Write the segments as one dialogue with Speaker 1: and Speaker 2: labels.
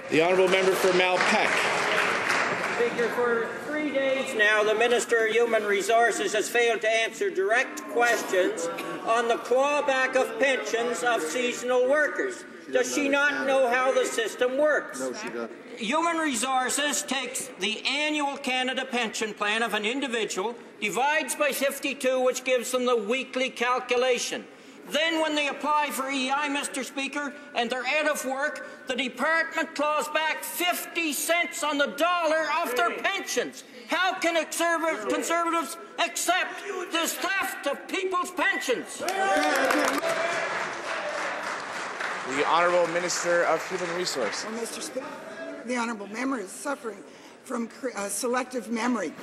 Speaker 1: The honourable member for Malpeque.
Speaker 2: Speaker, for 3 days now, the Minister of Human Resources has failed to answer direct questions on the clawback of pensions of seasonal workers. Does she not know how the system works?
Speaker 3: No, she doesn't.
Speaker 2: Human Resources takes the annual Canada pension plan of an individual, divides by 52, which gives them the weekly calculation. Then when they apply for EI, Mr. Speaker, and they're out of work, the department claws back 50 cents on the dollar of their pensions. How can Conservatives accept this theft of people's pensions?
Speaker 1: The Honourable Minister of Human Resources.
Speaker 4: Well, Mr. Speaker, the honourable member is suffering from selective memory.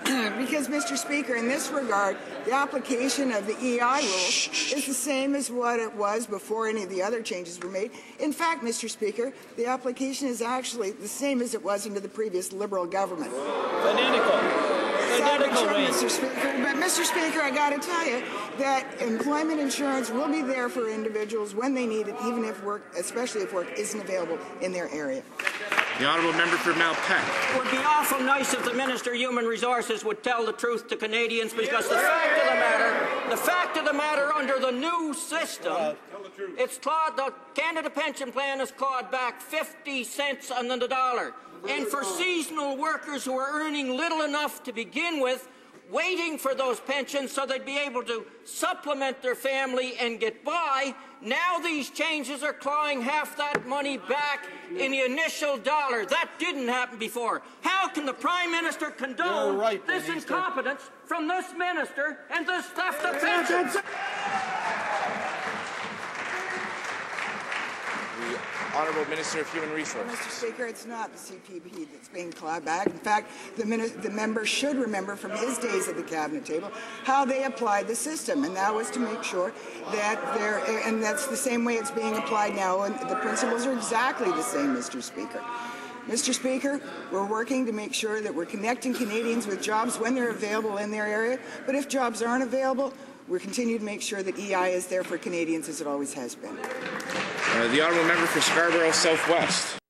Speaker 4: Because, Mr. Speaker, in this regard, the application of the EI rules is the same as what it was before any of the other changes were made. In fact, Mr. Speaker, the application is actually the same as it was under the previous Liberal government. Mr. Speaker. But, Mr. Speaker, I got to tell you that employment insurance will be there for individuals when they need it, even if work, especially if work isn't available in their area.
Speaker 1: The honourable member for Malpeque.
Speaker 2: It would be awful nice if the Minister of Human Resources would tell the truth to Canadians, because the fact of the matter, under the new system, the Canada Pension Plan is clawed back 50 cents on the dollar. And for seasonal workers who are earning little enough to begin with, waiting for those pensions so they'd be able to supplement their family and get by, now these changes are clawing half that money back in the initial dollar. That didn't happen before. How can the Prime Minister condone this incompetence from this minister and this theft of pensions?
Speaker 1: The Honourable Minister of Human Resources.
Speaker 4: Mr. Speaker, it's not the CPP that's being clawed back. In fact, the member should remember from his days at the Cabinet table how they applied the system, and that was to make sure that and that's the same way it's being applied now, and the principles are exactly the same, Mr. Speaker. Mr. Speaker, we're working to make sure that we're connecting Canadians with jobs when they're available in their area, but if jobs aren't available, we're continuing to make sure that EI is there for Canadians as it always has been.
Speaker 1: The honourable member for Scarborough Southwest.